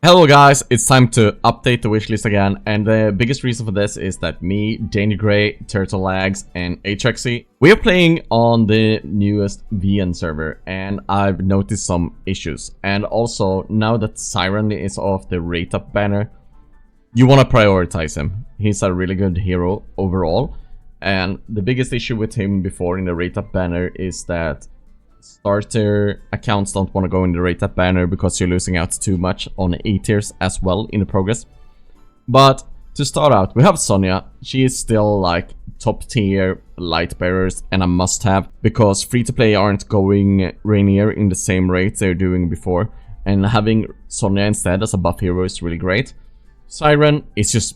Hello guys, it's time to update the wishlist again, and the biggest reason for this is that me, Dangergrey, Turtlelagz and Atraxy, we are playing on the newest VN server, and I've noticed some issues. And also, now that Siren is off the rate up banner, you want to prioritize him. He's a really good hero overall, and the biggest issue with him before in the rate up banner is that starter accounts don't want to go in the rate up banner because you're losing out too much on A tiers as well in the progress. But to start out, we have Sonya. She is still like top tier Lightbearers and a must have because free to play aren't going Rainier in the same rate they're doing before, and having Sonya instead as a buff hero is really great. Siren is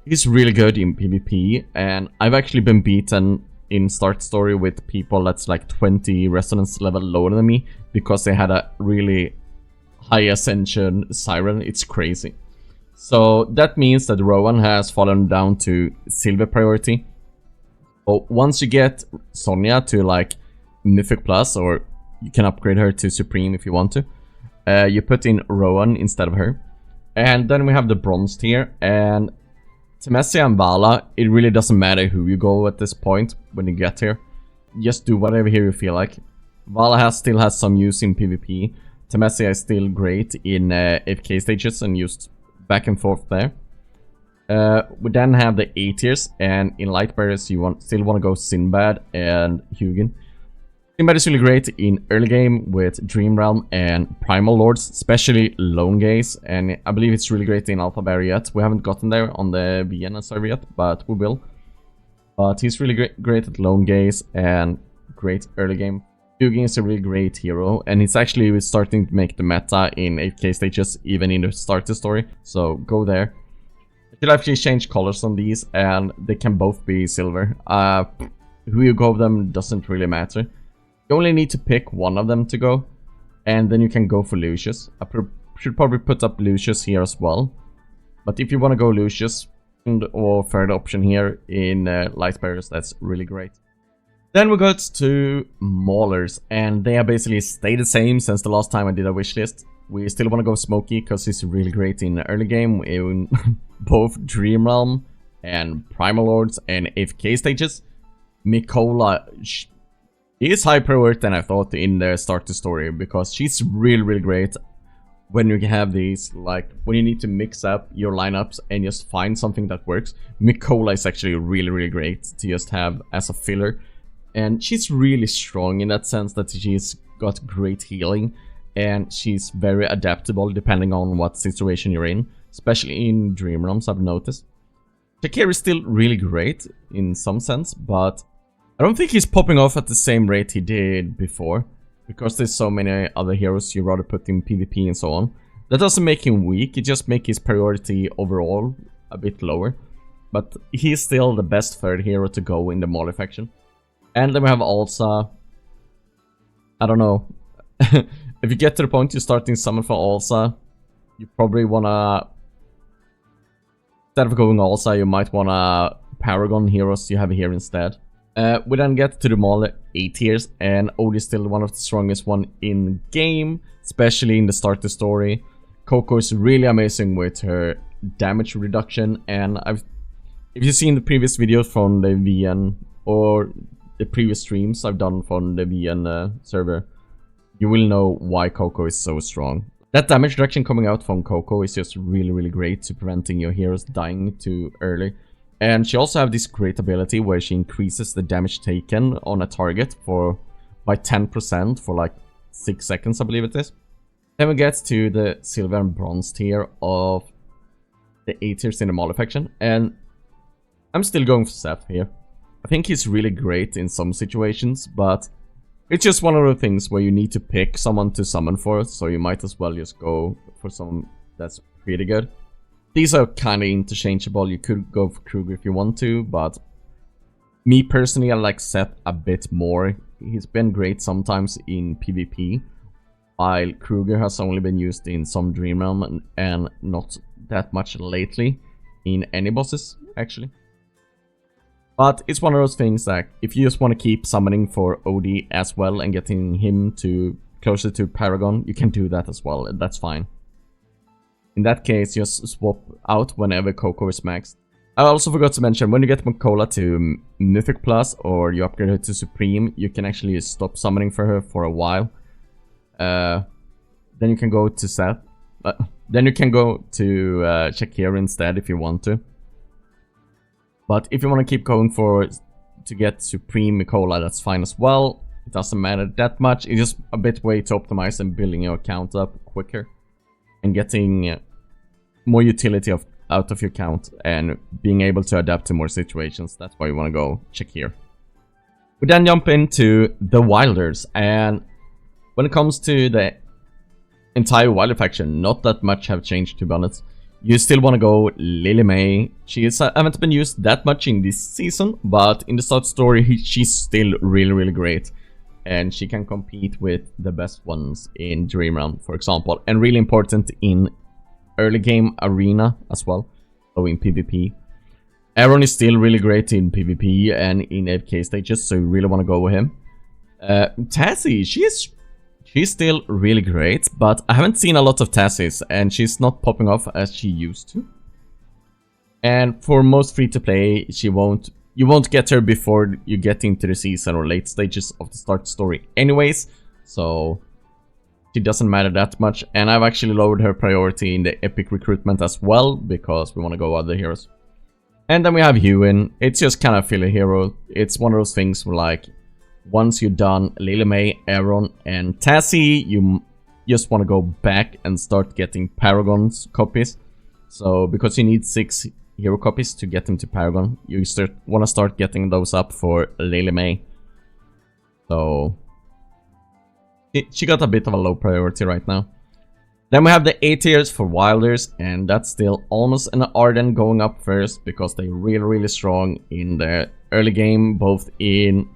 he's really good in PvP, and I've actually been beaten in start story with people that's like 20 resonance level lower than me because they had a really high ascension Siren. It's crazy. So that means that Rowan has fallen down to silver priority. But once you get Sonya to like Mythic Plus, or you can upgrade her to Supreme if you want to, you put in Rowan instead of her. And then we have the bronze tier, and Temessia and Vala, it really doesn't matter who you go at this point when you get here. Just do whatever hero you feel like. Vala still has some use in PvP. Temessia is still great in AFK stages and used back and forth there. We then have the A tiers, and in Lightbearers you still want to go Sinbad and Hypogean. Sinbad is really great in early game with Dream Realm and Primal Lords, especially Lone Gaze, and I believe it's really great in Alpha Bear yet. We haven't gotten there on the Vienna server yet, but we will. But he's really great at Lone Gaze and great early game. Hypogean is a really great hero, and he's actually starting to make the meta in 8k stages, even in the starter story, so go there. I should actually change colors on these, and they can both be silver. Who you go with them doesn't really matter. You only need to pick one of them to go, and then you can go for Lucius. I should probably put up Lucius here as well. But if you want to go Lucius, or third option here in Lightbearers, that's really great. Then we got to Maulers, and they have basically stayed the same since the last time I did a wishlist. We still want to go Smokey because he's really great in the early game in both Dream Realm and Primal Lords and AFK stages. Mikola, he is high priority than I thought in the starter story because she's really great when you have these, like when you need to mix up your lineups and just find something that works. Mikola is actually really great to just have as a filler, and she's really strong in that sense that she's got great healing and she's very adaptable depending on what situation you're in, especially in Dream Realms I've noticed. Shakir is still really great in some sense, but I don't think he's popping off at the same rate he did before, because there's so many other heroes you rather put in PvP and so on. That doesn't make him weak, it just makes his priority overall a bit lower. But he's still the best third hero to go in the Mauler faction. And then we have Alsa. I don't know. If you get to the point you're starting summon for Alsa, you probably wanna, instead of going Alsa, you might wanna Paragon heroes you have here instead. We then get to the Mauler A tiers, and Odie is still one of the strongest one in game, especially in the starter story. Coco is really amazing with her damage reduction, and if you've seen the previous videos from the VN or the previous streams I've done from the VN server, you will know why Coco is so strong. That damage reduction coming out from Coco is just really great to preventing your heroes dying too early. And she also have this great ability where she increases the damage taken on a target by 10% for like 6 seconds, I believe it is. Then we get to the silver and bronze tier of the A tiers in the Mauler faction, and I'm still going for Seth here. I think he's really great in some situations, but it's just one of the things where you need to pick someone to summon for, so you might as well just go for someone that's pretty good. These are kind of interchangeable. You could go for Kruger if you want to, but me personally, I like Seth a bit more. He's been great sometimes in PvP, while Kruger has only been used in some Dream Realm and not that much lately in any bosses, actually. But it's one of those things that if you just want to keep summoning for OD as well and getting him to closer to Paragon, you can do that as well, and that's fine. In that case, just swap out whenever Coco is maxed. I also forgot to mention, when you get Makola to Mythic Plus or you upgrade her to Supreme, you can actually stop summoning for her for a while. Then you can go to Seth. Then you can go to Shakira instead if you want to. But if you want to keep going for to get Supreme Makola, that's fine as well. It doesn't matter that much. It's just a bit way to optimize and building your account up quicker. And getting more utility out of your account and being able to adapt to more situations. That's why you want to go check here. We then jump into the Wilders, and when it comes to the entire Wilder faction, not that much have changed, to be honest. You still want to go Lily May. She haven't been used that much in this season, but in the start story she's still really great. And she can compete with the best ones in Dream Realm, for example. And really important in early game arena as well, so in PvP. Aaron is still really great in PvP and in AFK stages, so you really want to go with him. Tassie, she's still really great, but I haven't seen a lot of Tassies, and she's not popping off as she used to. And for most free-to-play, you won't get her before you get into the season or late stages of the start story anyways, so she doesn't matter that much. And I've actually lowered her priority in the epic recruitment as well, because we want to go other heroes. And then we have Ewan. It's just kind of filler hero. It's one of those things where, like, once you're done Lily May, Aaron, and Tassie, you just want to go back and start getting Paragons copies. So, because you need 6 hero copies to get them to Paragon, you want to start getting those up for Lily May. So she got a bit of a low priority right now. Then we have the A tiers for Wilders, and that's still almost an Arden going up first, because they're really strong in the early game, both in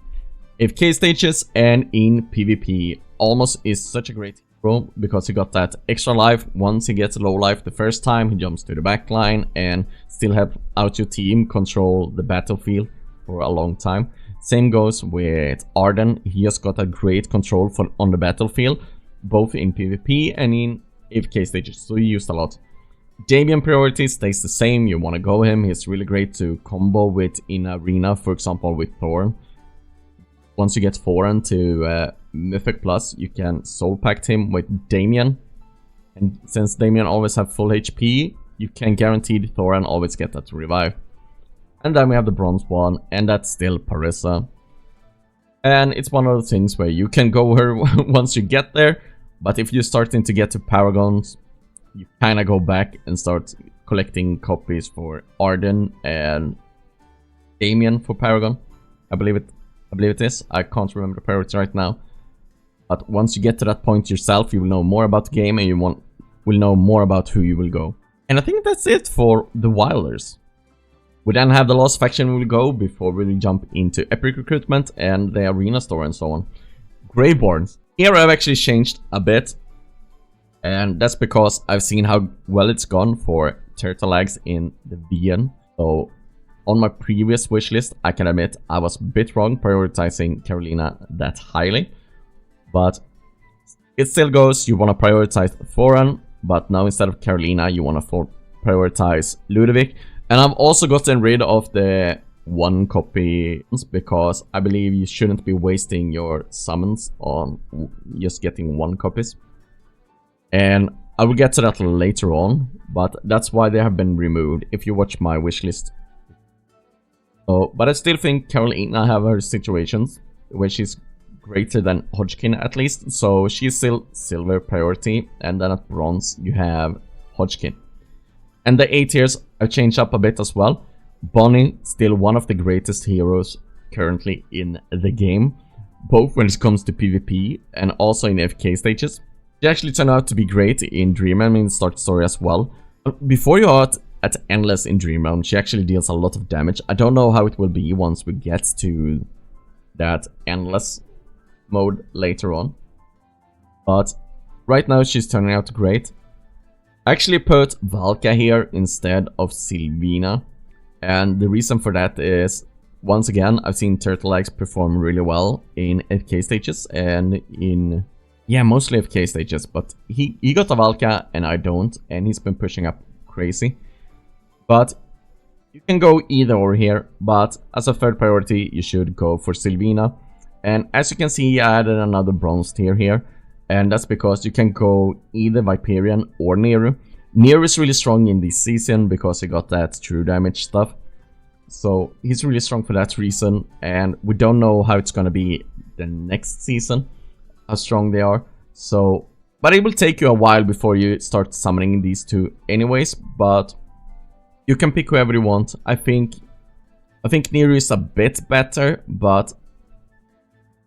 AFK stages and in PvP. Almost is such a great hero because he got that extra life. Once he gets low life the first time, he jumps to the back line and still help out your team control the battlefield for a long time. Same goes with Arden. He just got a great control on the battlefield, both in PvP and in AFK stages, so he used a lot. Damien priority stays the same. You want to go him. He's really great to combo with in arena, for example with Thoran. Once you get Thoran to Mythic Plus, you can soul pact him with Damien. And since Damien always have full HP, you can guarantee Thoran always get that to revive. And then we have the bronze one, and that's still Parissa. And it's one of those things where you can go her once you get there, but if you're starting to get to Paragons, you kind of go back and start collecting copies for Arden and Damien for Paragon. I believe it is. I can't remember the priority right now. But once you get to that point yourself, you will know more about the game, and you will know more about who you will go. And I think that's it for the Wilders. We then have the last faction we will go before we jump into epic recruitment and the arena store and so on. Graveborn. Here I've actually changed a bit, and that's because I've seen how well it's gone for Turtlelagz in the VN. So on my previous wishlist, I can admit I was a bit wrong prioritizing Carolina that highly, but it still goes. You want to prioritize Thoran, but now instead of Carolina, you want to prioritize Ludovic. And I've also gotten rid of the 1 copy because I believe you shouldn't be wasting your summons on just getting 1 copies. And I will get to that later on, but that's why they have been removed if you watch my wishlist. So, but I still think Carolina have her situations where she's greater than Hodgkin at least, so she's still silver priority, and then at bronze you have Hodgkin. And the A tiers have changed up a bit as well. Bonnie, still one of the greatest heroes currently in the game, both when it comes to PvP and also in AFK stages. She actually turned out to be great in Dream Realm in the start story as well. Before you are at Endless in Dream Realm, she actually deals a lot of damage. I don't know how it will be once we get to that Endless mode later on, but right now she's turning out great. I actually put Valka here instead of Sylvina, and the reason for that is, once again, I've seen Turtlelagz perform really well in AFK stages and in Yeah, mostly AFK stages, but he got a Valka and I don't, and he's been pushing up crazy. But you can go either or here, but as a third priority, you should go for Sylvina. And as you can see, I added another bronze tier here, and that's because you can go either Viperian or Nero. Nero is really strong in this season because he got that true damage stuff. So he's really strong for that reason, and we don't know how it's gonna be the next season, how strong they are. So, but it will take you a while before you start summoning these two anyways, but you can pick whoever you want. I think Nero is a bit better, but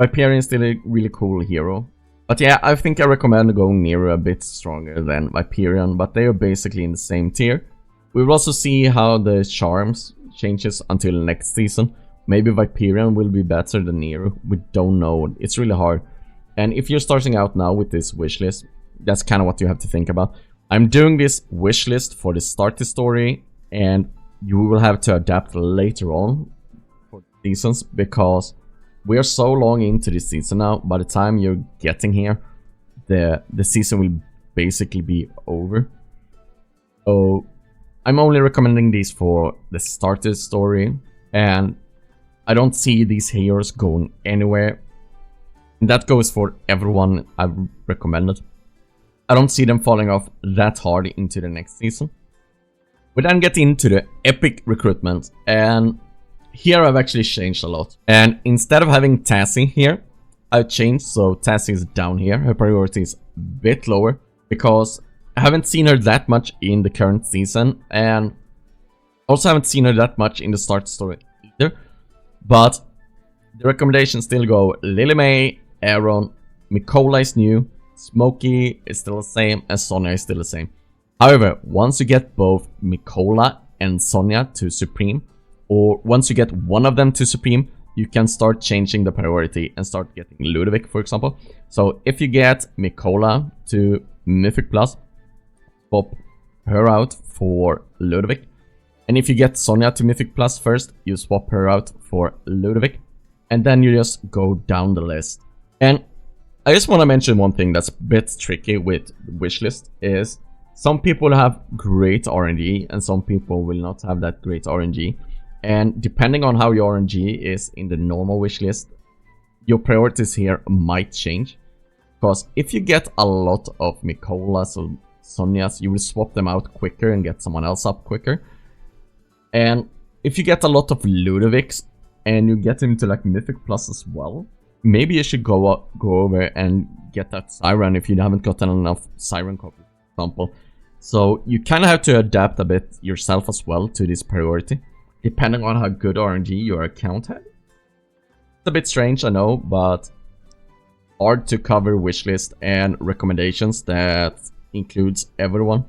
Viperian is still a really cool hero. But yeah, I think I recommend going Nero a bit stronger than Viperian, but they are basically in the same tier. We will also see how the charms changes until next season. Maybe Viperian will be better than Nero. We don't know. It's really hard. And if you're starting out now with this wishlist, that's kind of what you have to think about. I'm doing this wishlist for the starter story, and you will have to adapt later on for seasons because we are so long into this season now. By the time you're getting here, the season will basically be over. So I'm only recommending these for the starter story, and I don't see these heroes going anywhere. And that goes for everyone I've recommended. I don't see them falling off that hard into the next season. We then get into the epic recruitment, and here I've actually changed a lot. And instead of having Tassie here, I've changed so Tassie is down here. Her priority is a bit lower because I haven't seen her that much in the current season, and also haven't seen her that much in the start story either. But the recommendations still go Lily May, Aaron, Mikola is new, Smokey is still the same, and Sonya is still the same. However, once you get both Mikola and Sonya to Supreme, or once you get one of them to Supreme, you can start changing the priority and start getting Ludovic, for example. So if you get Mikola to Mythic Plus, swap her out for Ludovic. And if you get Sonya to Mythic Plus first, you swap her out for Ludovic. And then you just go down the list. And I just want to mention one thing that's a bit tricky with wishlist is some people have great RNG and some people will not have that great RNG. And depending on how your RNG is in the normal wishlist, your priorities here might change. Because if you get a lot of Mikolas or Sonyas, you will swap them out quicker and get someone else up quicker. And if you get a lot of Ludovics and you get him to like Mythic Plus as well, maybe you should go over and get that Siren if you haven't gotten enough Siren copies, for example. So you kind of have to adapt a bit yourself as well to this priority, depending on how good RNG your account has. It's a bit strange, I know, but hard to cover wishlist and recommendations that includes everyone.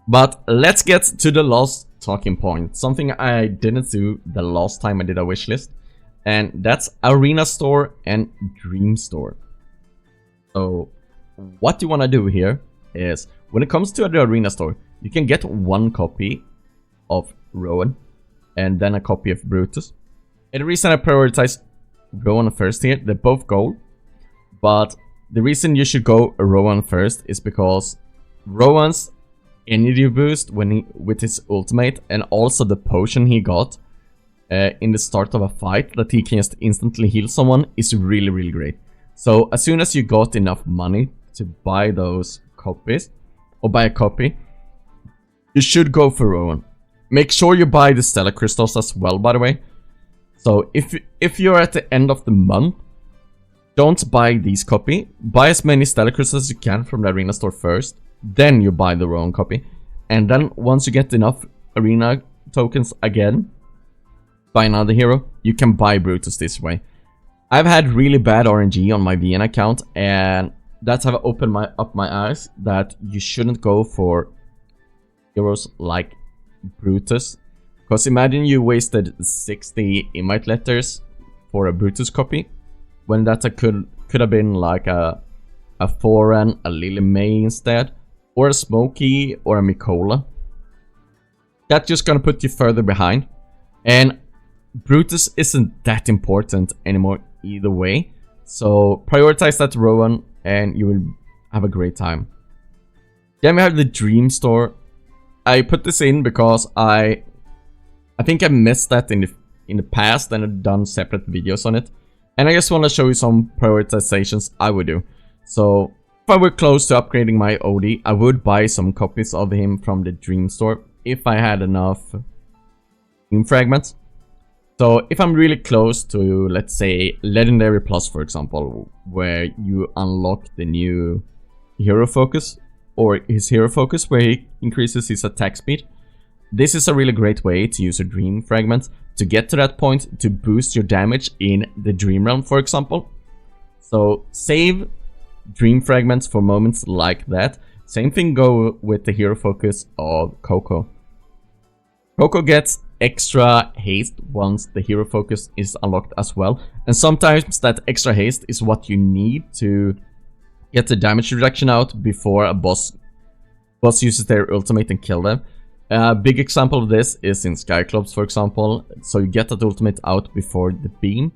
But let's get to the last talking point, something I didn't do the last time I did a wishlist, and that's Arena Store and Dream Store. So what you want to do here is, when it comes to the Arena Store, you can get one copy of Rowan and then a copy of Brutus. And the reason I prioritize Rowan first here, they're both gold, but the reason you should go Rowan first is because Rowan's energy boost when with his ultimate, and also the potion he got in the start of a fight that he can just instantly heal someone, is really, really great. So as soon as you got enough money to buy those copies, or buy a copy, you should go for Rowan. Make sure you buy the Stellar Crystals as well, by the way. So if you're at the end of the month, don't buy these copy. Buy as many Stellar Crystals as you can from the Arena Store first. Then you buy the Rowan copy. And then once you get enough Arena tokens again, buy another hero. You can buy Brutus this way. I've had really bad RNG on my VN account, and that's have opened up my eyes that you shouldn't go for heroes like Brutus. Because imagine you wasted 60 invite letters for a Brutus copy, when that could have been like a Foran, a Lily May instead, or a Smokey, or a Mikola. That's just gonna put you further behind. And Brutus isn't that important anymore either way. So prioritize that Rowan and you will have a great time. Then we have the Dream Store. I put this in because I think I missed that in the past and I've done separate videos on it. And I just want to show you some prioritizations I would do. So if I were close to upgrading my OD, I would buy some copies of him from the Dream Store if I had enough Dream Fragments. So if I'm really close to, let's say, Legendary Plus, for example, where you unlock the new Hero Focus, or his Hero Focus, where he increases his attack speed, this is a really great way to use a Dream Fragment to get to that point to boost your damage in the Dream Realm, for example. So save Dream Fragments for moments like that. Same thing go with the Hero Focus of Coco. Coco gets extra haste once the Hero Focus is unlocked as well, and sometimes that extra haste is what you need to get the damage reduction out before a boss uses their ultimate and kill them. A big example of this is in Skyclops, for example. So you get that ultimate out before the beam,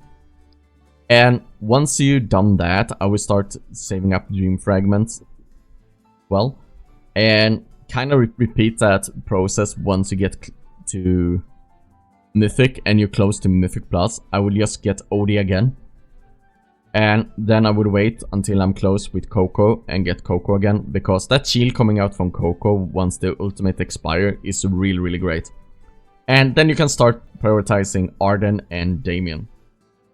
and once you've done that, I will start saving up Dream Fragments well, and kind of repeat that process once you get to Mythic and you're close to Mythic Plus. I will just get OD again, and then I would wait until I'm close with Coco and get Coco again, because that shield coming out from Coco once the ultimate expire is really great. And then you can start prioritizing Arden and Damien.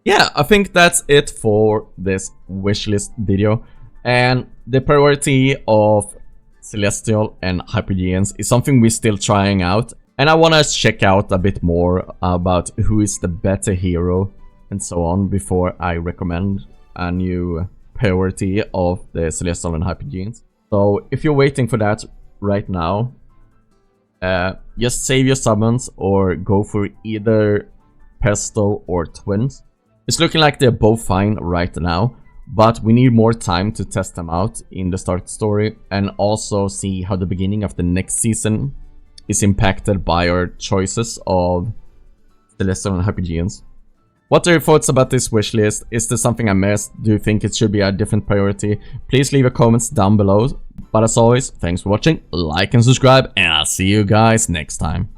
Yeah, I think that's it for this wishlist video, and the priority of Celestial and Hypogeans is something we're still trying out. And I want to check out a bit more about who is the better hero and so on before I recommend a new priority of the Celestial and Hypogeans. So if you're waiting for that right now, just save your summons or go for either Pesto or Twins. It's looking like they're both fine right now, but we need more time to test them out in the start story and also see how the beginning of the next season is impacted by our choices of Celestial and Hypogeans. What are your thoughts about this wishlist? Is there something I missed? Do you think it should be a different priority? Please leave your comments down below. But as always, thanks for watching, like and subscribe, and I'll see you guys next time.